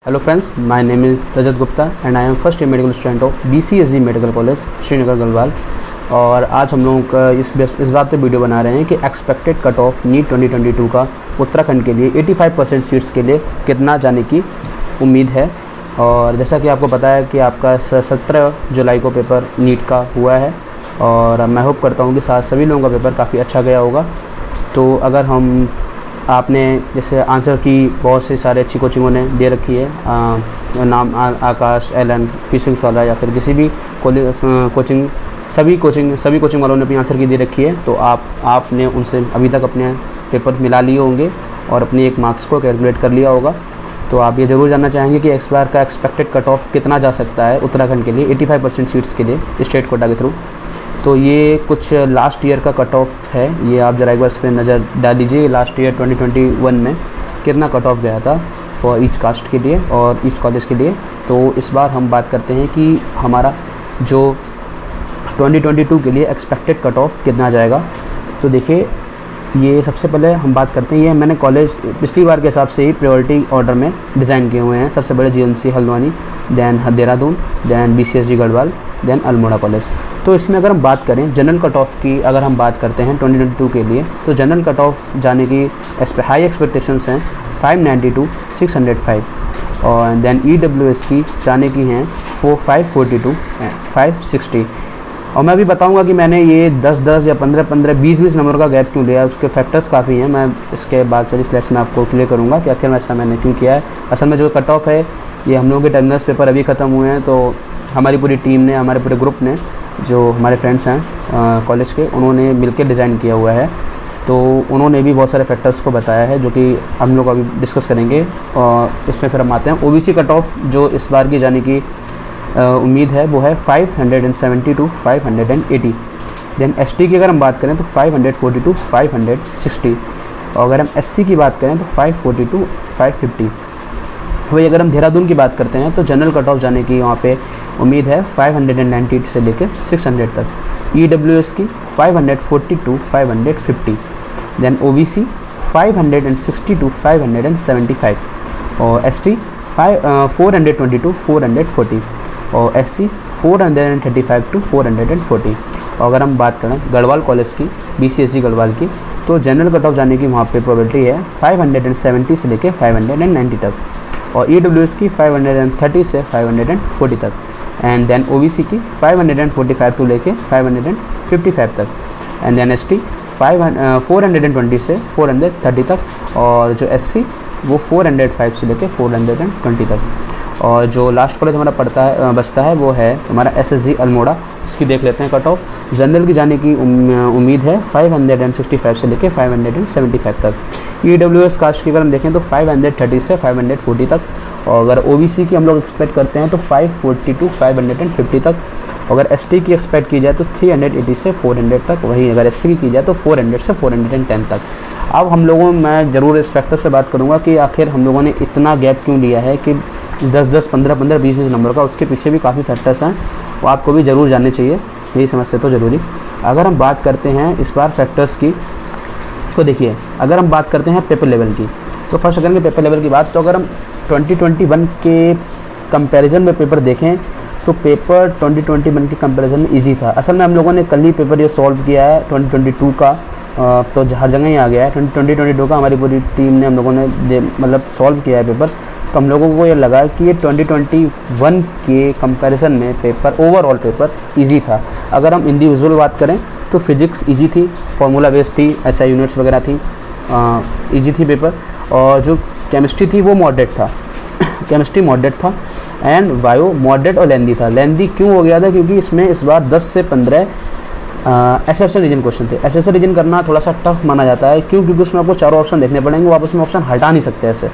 Hello friends, my name is Rajat Gupta and I am first year medical student of BCSG medical college Srinagar Garhwal. और आज हम लोग का इस बात पे वीडियो बना रहे हैं कि एक्सपेक्टेड कट ऑफ नीट 2022 का उत्तराखंड के लिए 85% सीट्स के लिए कितना जाने की उम्मीद है। और जैसा कि आपको पता है कि आपका 17 जुलाई को पेपर नीट का हुआ है और मैं होप करता हूँ कि सभी लोगों का पेपर काफ़ी अच्छा गया होगा। तो अगर हम आपने जैसे आंसर की बहुत से सारे अच्छी कोचिंगों ने दे रखी है, नाम आकाश, एलन, पीसिंग वाला या फिर किसी भी कोचिंग सभी कोचिंग वालों ने अपनी आंसर की दे रखी है। तो आपने उनसे अभी तक अपने पेपर मिला लिए होंगे और अपनी एक मार्क्स को कैलकुलेट कर लिया होगा। तो आप ये ज़रूर जानना चाहेंगे कि इस बार का एक्सपेक्टेड कट ऑफ कितना जा सकता है उत्तराखंड के लिए 85% सीट्स के लिए स्टेट कोटा के थ्रू। तो ये कुछ लास्ट ईयर का कट ऑफ है, ये आप ज़रा एक बार इस पर नज़र डाल लीजिए। लास्ट ईयर 2021 में कितना कट ऑफ गया था फॉर ईच कास्ट के लिए और ईच कॉलेज के लिए। तो इस बार हम बात करते हैं कि हमारा जो 2022 के लिए एक्सपेक्टेड कट ऑफ कितना जाएगा। तो देखिए, ये सबसे पहले हम बात करते हैं, ये मैंने कॉलेज पिछली बार के हिसाब से ही प्रायोरिटी ऑर्डर में डिज़ाइन किए हुए हैं। सबसे बड़े GMC Haldwani, then Dehradun, then BCSG Garhwal, then Almora college. तो इसमें अगर हम बात करें जनरल कट ऑफ की, अगर हम बात करते हैं 2022 के लिए, तो जनरल कट ऑफ जाने की हाई एक्सपेक्टेशंस हैं 592 605 और दैन EWS की जाने की हैं 542 560। और मैं भी बताऊंगा कि मैंने ये 10-10 या 15-15 20-20 नंबर का गैप क्यों लिया, उसके फैक्टर्स काफ़ी हैं। मैं इसके बाद वाली स्लाइड्स में आपको क्लियर करूँगा कि आखिर में ऐसा मैंने क्यों किया है। असल में जो कट ऑफ है, ये हम लोगों के टर्मिनल्स पेपर अभी ख़त्म हुए हैं, तो हमारी पूरी टीम ने, हमारे पूरे ग्रुप ने, जो हमारे फ्रेंड्स हैं कॉलेज के, उन्होंने मिलकर डिज़ाइन किया हुआ है। तो उन्होंने भी बहुत सारे फैक्टर्स को बताया है जो कि हम लोग अभी डिस्कस करेंगे। और इसमें फिर हम आते हैं OBC कट ऑफ जो इस बार की जाने की उम्मीद है वो है 570 to 580। दैन ST की अगर हम बात करें तो 540 to 560 और अगर हम SC की बात करें तो 540 to 550। वही अगर हम देहरादून की बात करते हैं तो जनरल कट ऑफ जाने की वहाँ पे उम्मीद है 590 से लेकर 600 तक। EWS की 540 to 550। दैन OBC 560 to 575 और ST 420 to 440 और SC 435 to 440। और अगर हम बात करें गढ़वाल कॉलेज की, BCSG गढ़वाल की, तो जनरल कट ऑफ जाने की वहाँ पे प्रोबेबिलिटी है 570 से लेकर 590 तक और EWS की 530 से 540 तक एंड देन OBC की 545 टू लेके 555 तक एंड देन ST 420 से 430 तक और जो SC वो 405 से लेके 420 तक। और जो लास्ट कॉलेज हमारा बचता है वो है हमारा SSG अल्मोड़ा। उसकी देख लेते हैं कट ऑफ। जनरल की जाने की उम्मीद है 565 से लेके 575 तक। EWS कास्ट की अगर हम देखें तो 530 से 540 तक और अगर OBC की हम लोग एक्सपेक्ट करते हैं तो 540 to 550 तक। अगर ST की एक्सपेक्ट की जाए तो 380 से 400 तक। वहीं अगर SC की जाए तो 400 से 410 तक। अब हम लोगों मैं ज़रूर इस फैक्टर से बात करूँगा कि आखिर हम लोगों ने इतना गैप क्यों लिया है कि 10-10 15-15 20-20 नंबर का। उसके पीछे भी काफ़ी फैक्टर्स हैं, वो आपको भी ज़रूर जानने चाहिए, यही समझते तो ज़रूरी। अगर हम बात करते हैं इस बार फैक्टर्स की, तो देखिए अगर हम बात करते हैं पेपर लेवल की, तो फर्स्ट करेंगे पेपर लेवल की बात। तो अगर हम 2021 के कंपैरिजन में पेपर देखें तो पेपर 2021 के कंपैरिजन में इजी था। असल में हम लोगों ने कल ही पेपर ये सॉल्व किया है 2022 का, तो हर जगह ही आ गया है 2022 का। हमारी पूरी टीम ने, हम लोगों ने मतलब सॉल्व किया है पेपर। तो हम लोगों को ये लगा कि ये 2021 के कंपैरिजन में पेपर, ओवरऑल पेपर इजी था। अगर हम इंडिविजुअल बात करें तो फिजिक्स इजी थी, फार्मूला बेस्ड थी, SI यूनिट्स वगैरह थी, इजी थी पेपर। और जो केमिस्ट्री थी वो मॉडरेट था केमिस्ट्री मॉडरेट था एंड बायो मॉडरेट और लेंदी था। लेंदी क्यों हो गया था? क्योंकि इसमें इस बार 10 से 15 एसेसर रीजन क्वेश्चन थे। एसेसर रीजन करना थोड़ा सा टफ माना जाता है। क्यों? क्योंकि उसमें आपको 4 ऑप्शन देखने पड़ेंगे, वो आप उसमें ऑप्शन हटा नहीं सकते ऐसे।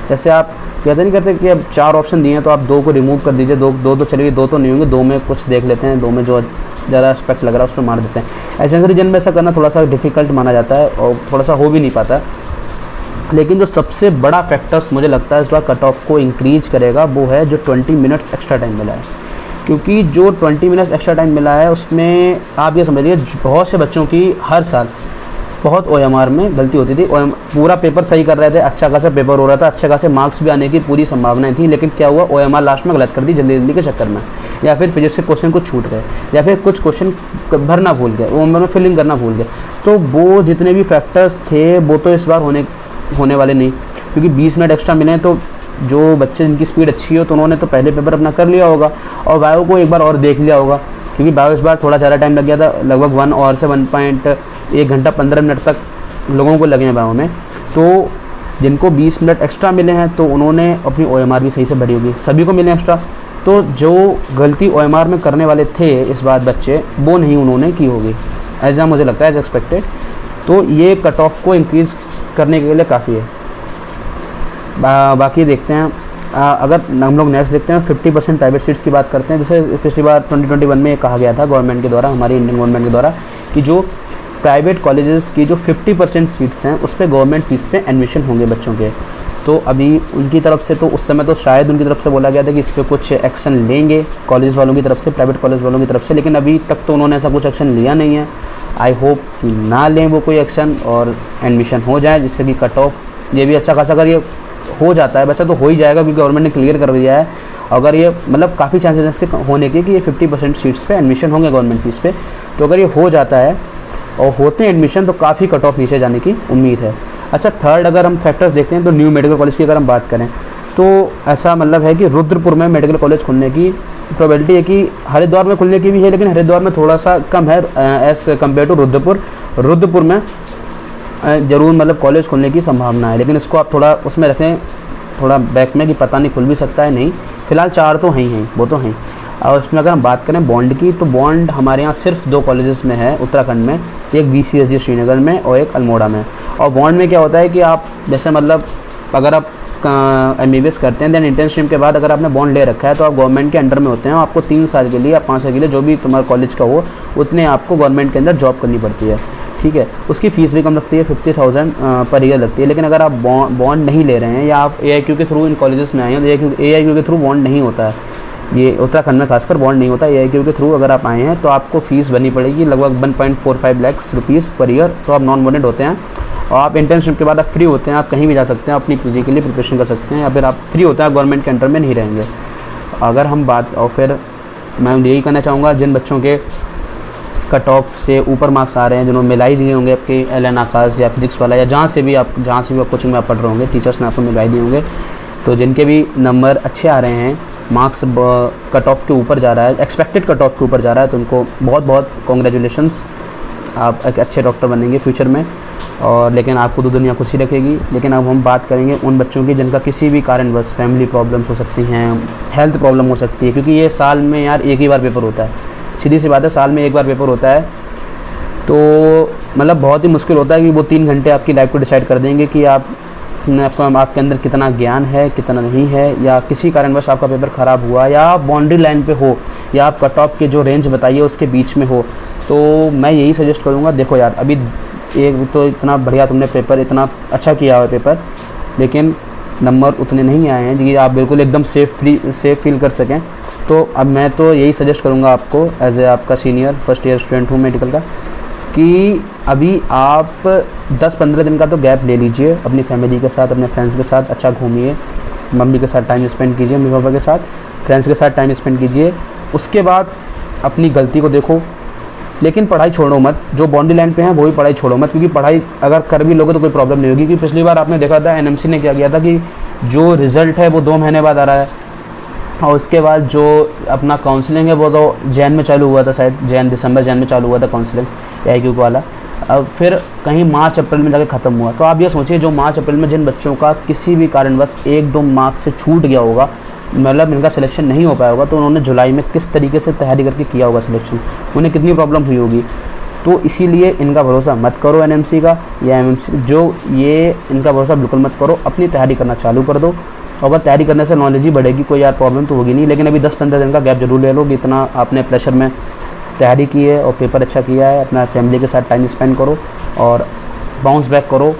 जैसे आप कहते नहीं करते कि अब 4 ऑप्शन दिए हैं तो आप 2 को रिमूव कर दीजिए, 2 तो चलिए, 2 तो नहीं होंगे, 2 में कुछ देख लेते हैं, 2 में जो ज़्यादा एस्पेक्ट लग रहा है उस पर मार देते हैं। एसेसर रीजन में ऐसा करना थोड़ा सा डिफ़िकल्ट माना जाता है और थोड़ा सा हो भी नहीं पाता है। लेकिन जो सबसे बड़ा फैक्टर्स मुझे लगता है इस बार कट ऑफ को इंक्रीज करेगा वो है जो 20 मिनट्स एक्स्ट्रा टाइम मिला है। क्योंकि जो 20 मिनट्स एक्स्ट्रा टाइम मिला है उसमें आप ये समझिए बहुत से बच्चों की हर साल बहुत OMR में गलती होती थी। पूरा पेपर सही कर रहे थे, अच्छा खासा पेपर हो रहा था, अच्छे खासे मार्क्स भी आने की पूरी संभावनाएं थी, लेकिन क्या हुआ, OMR लास्ट में गलत कर दी जल्दी के चक्कर में, या फिर फिजिक्स के क्वेश्चन कुछ छूट गए, या फिर कुछ क्वेश्चन भरना भूल गए, OMR में फिलिंग करना भूल गए। तो वो जितने भी फैक्टर्स थे वो तो इस बार होने वाले नहीं, क्योंकि 20 मिनट एक्स्ट्रा मिले, तो जो बच्चे जिनकी स्पीड अच्छी हो तो उन्होंने तो पहले पेपर अपना कर लिया होगा और बायो को एक बार और देख लिया होगा, क्योंकि बायो इस बार थोड़ा ज़्यादा टाइम लग गया था, लगभग 1 आवर से 1 घंटा 15 मिनट तक लोगों को लगे हैं बायो में। तो जिनको 20 मिनट एक्स्ट्रा मिले हैं तो उन्होंने अपनी OMR भी सही से भरी होगी, सभी को मिले एक्स्ट्रा। तो जो गलती OMR में करने वाले थे इस बार बच्चे, वो नहीं उन्होंने की होगी, ऐसा मुझे लगता है, एज एक्सपेक्टेड। तो ये कट ऑफ को इंक्रीज़ करने के लिए काफ़ी है। बाकी देखते हैं, अगर हम लोग नेक्स्ट देखते हैं 50% प्राइवेट सीट्स की बात करते हैं। जैसे पिछली बार 2021 में ये कहा गया था गवर्नमेंट के द्वारा, हमारी इंडियन गवर्नमेंट के द्वारा, कि जो प्राइवेट कॉलेजेस की जो 50% सीट्स हैं उस पर गवर्नमेंट फ़ीस पे एडमिशन होंगे बच्चों के। तो अभी उनकी तरफ से, तो उस समय तो शायद उनकी तरफ से बोला गया था कि इस पर कुछ एक्शन लेंगे कॉलेज वालों की तरफ से, प्राइवेट कॉलेज वालों की तरफ से, लेकिन अभी तक तो उन्होंने ऐसा कुछ एक्शन लिया नहीं है। आई होप कि ना लें वो कोई एक्शन और एडमिशन हो जाए, जिससे कि कट ऑफ ये भी अच्छा खासा, अगर ये हो जाता है बच्चा तो हो ही जाएगा, क्योंकि गवर्नमेंट ने क्लियर कर दिया है। अगर ये मतलब काफ़ी चांसेस हैं इसके होने के कि ये 50% सीट्स पे एडमिशन होंगे गवर्नमेंट फीस पे, तो अगर ये हो जाता है और होते हैं एडमिशन तो काफ़ी कट ऑफ नीचे जाने की उम्मीद है। अच्छा, थर्ड अगर हम फैक्टर्स देखते हैं तो न्यू मेडिकल कॉलेज की अगर हम बात करें तो ऐसा मतलब है कि रुद्रपुर में मेडिकल कॉलेज खुलने की प्रोबेबिलिटी है, कि हरिद्वार में खुलने की भी है, लेकिन हरिद्वार में थोड़ा सा कम है एज़ कम्पेयर टू रुद्रपुर में ज़रूर मतलब कॉलेज खुलने की संभावना है, लेकिन इसको आप थोड़ा उसमें रखें, थोड़ा बैक में, कि पता नहीं खुल भी सकता है नहीं। फ़िलहाल 4 तो हैं, वो तो हैं। और उसमें अगर हम बात करें बॉन्ड की, तो बॉन्ड हमारे यहाँ सिर्फ 2 कॉलेजेस में है उत्तराखंड में, एक BCSG श्रीनगर में और एक अल्मोड़ा में। और बॉन्ड में क्या होता है कि आप जैसे मतलब अगर आप MBBS करते हैं, देन इंटर्नशिप के बाद अगर आपने बॉन्ड ले रखा है तो आप गवर्नमेंट के अंडर में होते हैं, आपको 3 साल के लिए या 5 साल के लिए जो भी तुम्हारा कॉलेज का हो उतने आपको गवर्नमेंट के अंदर जॉब करनी पड़ती है, ठीक है। उसकी फ़ीस भी कम लगती है, 50,000 पर ईयर लगती है। लेकिन अगर आप बॉन्ड नहीं ले रहे हैं या आप AIQ के थ्रू इन कॉलेजेस में आए हैं, तो AIQ के थ्रू बॉन्ड नहीं होता है, ये उत्तराखंड में खासकर बॉन्ड नहीं होता। AIQ के थ्रू अगर आप आए हैं तो आपको फ़ीस भरनी पड़ेगी लगभग 1.45 लाख रुपीज़ पर ईयर, तो आप नॉन बॉन्डेड होते हैं। और आप इंटर्नशिप के बाद आप फ्री होते हैं, आप कहीं भी जा सकते हैं, अपनी PG के लिए प्रिपरेशन कर सकते हैं, या फिर आप फ्री होते हैं, गवर्नमेंट के अंडर में नहीं रहेंगे। अगर हम बात, और फिर मैं यही कहना चाहूँगा, जिन बच्चों के कट ऑफ से ऊपर मार्क्स आ रहे हैं, जिन्होंने मिलाई दिए होंगे आपके LN आकाश या फिजिक्स वाला, या जहाँ से भी आप कोचिंग में आप पढ़ रहे होंगे, टीचर्स ने आपको मिलाई दिए होंगे, तो जिनके भी नंबर अच्छे आ रहे हैं, मार्क्स कट ऑफ के ऊपर जा रहा है, एक्सपेक्टेड कट ऑफ के ऊपर जा रहा है, तो उनको बहुत बहुत कॉन्ग्रेचुलेशंस, आप एक अच्छे डॉक्टर बनेंगे फ्यूचर में। और लेकिन आपको तो दुनिया खुशी रखेगी। लेकिन अब हम बात करेंगे उन बच्चों की जिनका किसी भी कारणवश फैमिली प्रॉब्लम्स हो सकती हैं, हेल्थ प्रॉब्लम हो सकती है, क्योंकि ये साल में यार एक ही बार पेपर होता है, सीधी सी बात है, साल में एक बार पेपर होता है, तो मतलब बहुत ही मुश्किल होता है कि वो 3 घंटे आपकी लाइफ को डिसाइड कर देंगे कि आपके अंदर कितना ज्ञान है, कितना नहीं है, या किसी कारणवश आपका पेपर ख़राब हुआ, या आप बाउंड्री लाइन पे हो, या आप कट ऑफ के जो रेंज बताइए उसके बीच में हो। तो मैं यही सजेस्ट करूँगा, देखो यार, अभी एक तो इतना बढ़िया तुमने पेपर, इतना अच्छा किया हुआ पेपर, लेकिन नंबर उतने नहीं आए हैं कि आप बिल्कुल एकदम सेफ़ फील कर सकें। तो अब मैं तो यही सजेस्ट करूँगा आपको, एज ए आपका सीनियर फर्स्ट ईयर स्टूडेंट हूँ मेडिकल का, कि अभी आप 10-15 दिन का तो गैप ले लीजिए, अपनी फैमिली के साथ, अपने फ्रेंड्स के साथ अच्छा घूमिए, मम्मी के साथ टाइम स्पेंड कीजिए, मम्मी पापा के साथ, फ्रेंड्स के साथ टाइम स्पेंड कीजिए। उसके बाद अपनी गलती को देखो, लेकिन पढ़ाई छोड़ो मत, जो बाउंड्री लाइन पे हैं वो भी पढ़ाई छोड़ो मत, क्योंकि पढ़ाई अगर कर भी लोगे तो कोई प्रॉब्लम नहीं होगी। क्योंकि पिछली बार आपने देखा था NMC ने क्या किया था कि जो रिज़ल्ट है वो 2 महीने बाद आ रहा है, और उसके बाद जो अपना काउंसलिंग है वो तो जैन में चालू हुआ था, शायद दिसंबर में चालू हुआ था काउंसलिंग AIQ वाला, अब फिर कहीं मार्च अप्रैल में जाकर ख़त्म हुआ। तो आप ये सोचिए, जो मार्च अप्रैल में जिन बच्चों का किसी भी कारणवश 1-2 मार्क्स से छूट गया होगा, मतलब इनका सिलेक्शन नहीं हो पाया होगा, तो उन्होंने जुलाई में किस तरीके से तैयारी करके किया होगा सिलेक्शन, उन्हें कितनी प्रॉब्लम हुई होगी। तो इसीलिए इनका भरोसा मत करो NMC का या MMC, जो ये इनका भरोसा बिल्कुल मत करो, अपनी तैयारी करना चालू कर दो। और बस तैयारी करने से नॉलेज ही बढ़ेगी, कोई यार प्रॉब्लम तो होगी नहीं। लेकिन अभी 10-15 दिन का गैप जरूर ले लो, कि इतना आपने प्रेशर में तैयारी की है और पेपर अच्छा किया है, अपना फैमिली के साथ टाइम स्पेंड करो और बाउंस बैक करो,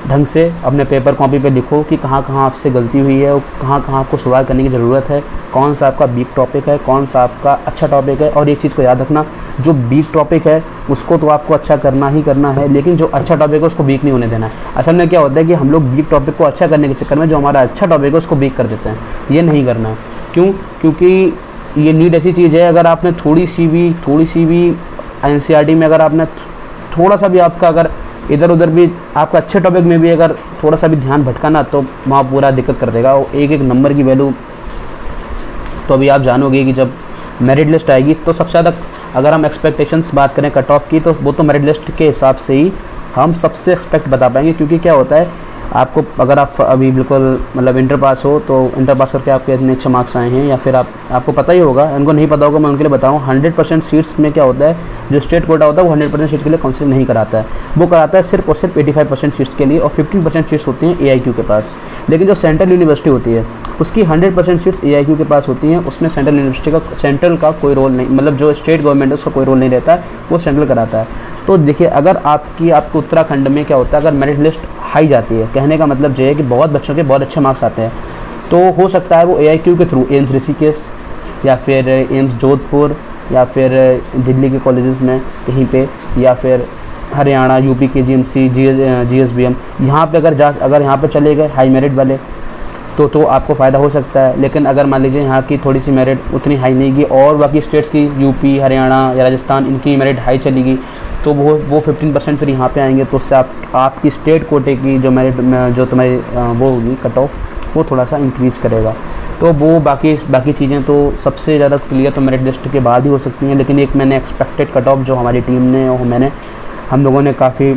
ढंग से अपने पेपर कॉपी पे लिखो कि कहाँ कहाँ आपसे गलती हुई है और कहाँ कहाँ आपको सुधार करने की ज़रूरत है, कौन सा आपका वीक टॉपिक है, कौन सा आपका अच्छा टॉपिक है। और एक चीज़ को याद रखना, जो वीक टॉपिक है उसको तो आपको अच्छा करना ही करना है, लेकिन जो अच्छा टॉपिक है उसको वीक नहीं होने देना है। असल में क्या होता है कि हम लोग वीक टॉपिक को अच्छा करने के चक्कर में जो हमारा अच्छा टॉपिक है उसको वीक कर देते हैं, ये नहीं करना है। क्यों? क्योंकि ये नीट ऐसी चीज़ है, अगर आपने थोड़ी सी भी NCERT में अगर आपने थोड़ा सा भी आपका अगर इधर उधर भी आपका अच्छे टॉपिक में भी अगर थोड़ा सा भी ध्यान भटका ना, तो वहाँ पूरा दिक्कत कर देगा। और एक एक नंबर की वैल्यू तो अभी आप जानोगे कि जब मेरिट लिस्ट आएगी तो सबसे ज़्यादा अगर हम एक्सपेक्टेशंस बात करें कट ऑफ की, तो वो तो मेरिट लिस्ट के हिसाब से ही हम सबसे एक्सपेक्ट बता पाएंगे। क्योंकि क्या होता है, आपको अगर आप अभी बिल्कुल मतलब इंटर पास हो, तो इंटर पास करके आपके इतने अच्छे मार्क्स आए हैं, या फिर आपको पता ही होगा, उनको नहीं पता होगा मैं उनके लिए बताऊँ, 100% सीट्स में क्या होता है, जो स्टेट कोटा होता है वो 100% सीट्स के लिए काउंसलिंग नहीं कराता है, वो कराता है सिर्फ और सिर्फ 85% सीट्स के लिए, और 15% सीट्स होती हैं AIQ के पास। लेकिन जो सेंट्रल यूनिवर्सिटी होती है उसकी 100% सीट्स AIQ के पास होती हैं, उसमें सेंट्रल यूनिवर्सिटी सेंट्रल का कोई रोल नहीं, मतलब जो स्टेट गवर्नमेंट है उसका कोई रोल नहीं रहता है, वो सेंट्रल कराता है। तो देखिए, अगर आपको उत्तराखंड में क्या होता है, अगर मेरिट लिस्ट हाई जाती है, कहने का मतलब ये है कि बहुत बच्चों के बहुत अच्छे मार्क्स आते हैं, तो हो सकता है वो AIQ के थ्रू एम्स ऋषिकेश या फिर एम्स जोधपुर या फिर दिल्ली के कॉलेजेस में कहीं पे, या फिर हरियाणा UP के GMC GSBM, यहाँ पे अगर यहाँ पे चले गए हाई मेरिट वाले, तो आपको फ़ायदा हो सकता है। लेकिन अगर मान लीजिए यहाँ की थोड़ी सी मेरिट उतनी हाई नहीं गई और बाकी स्टेट्स की UP हरियाणा या राजस्थान इनकी मेरिट हाई चलेगी, तो वो 15% फिर यहाँ पे आएंगे, तो उससे आपकी स्टेट कोटे की जो मेरिट जो तुम्हारी वो होगी कट ऑफ, वो थोड़ा सा इंक्रीज़ करेगा। तो वो बाकी चीज़ें तो सबसे ज़्यादा क्लियर तो मेरिट लिस्ट के बाद ही हो सकती हैं। लेकिन एक मैंने एक्सपेक्टेड कट ऑफ जो हमारी टीम ने और हम लोगों ने काफ़ी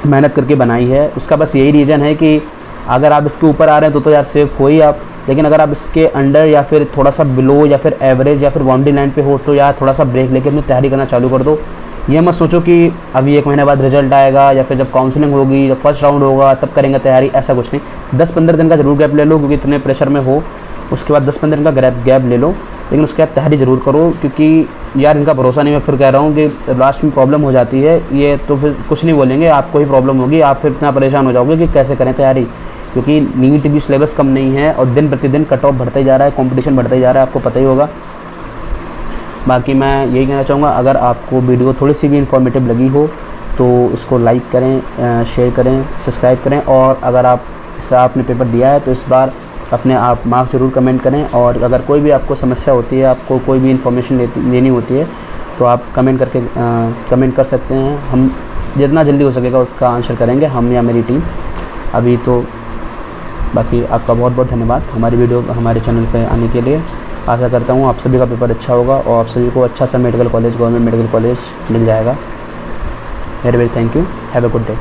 मेहनत करके बनाई है, उसका बस यही रीज़न है कि अगर आप इसके ऊपर आ रहे हैं तो यार सेफ हो ही आप, लेकिन अगर आप इसके अंडर या फिर थोड़ा सा बिलो या फिर एवरेज या फिर बाउंड्री लाइन पे हो, तो यार थोड़ा सा ब्रेक लेके अपनी तैयारी करना चालू कर दो। ये मत सोचो कि अभी 1 महीने बाद रिजल्ट आएगा या फिर जब काउंसलिंग होगी, जब फर्स्ट राउंड होगा तब करेंगे तैयारी, ऐसा कुछ नहीं। 10-15 दिन का जरूर गैप ले लो, क्योंकि इतने प्रेशर में हो, उसके बाद 10-15 दिन का गैप ले लो, लेकिन उसके बाद तैयारी ज़रूर करो। क्योंकि यार इनका भरोसा नहीं, मैं फिर कह रहा हूँ कि लास्ट में प्रॉब्लम हो जाती है, ये तो फिर कुछ नहीं बोलेंगे, आपको ही प्रॉब्लम होगी, आप फिर इतना परेशान हो जाओगे कि कैसे करें तैयारी। क्योंकि नीट भी सिलेबस कम नहीं है और दिन प्रतिदिन कट ऑफ बढ़ता ही जा रहा है, कंपटीशन बढ़ता ही जा रहा है, आपको पता ही होगा। बाकी मैं यही कहना चाहूँगा, अगर आपको वीडियो थोड़ी सी भी इन्फॉर्मेटिव लगी हो तो इसको लाइक करें, शेयर करें, सब्सक्राइब करें, और अगर आपने पेपर दिया है तो इस बार अपने आप मार्क्स ज़रूर कमेंट करें। और अगर कोई भी आपको समस्या होती है, आपको कोई भी इन्फॉर्मेशन लेनी होती है, तो आप कमेंट कर सकते हैं। हम जितना जल्दी हो सकेगा उसका आंसर करेंगे, हम या मेरी टीम। अभी तो बाकी आपका बहुत बहुत धन्यवाद हमारे चैनल पर आने के लिए। आशा करता हूँ आप सभी का पेपर अच्छा होगा और आप सभी को अच्छा सा गवर्नमेंट मेडिकल कॉलेज मिल जाएगा। Very very thank you, have a good day.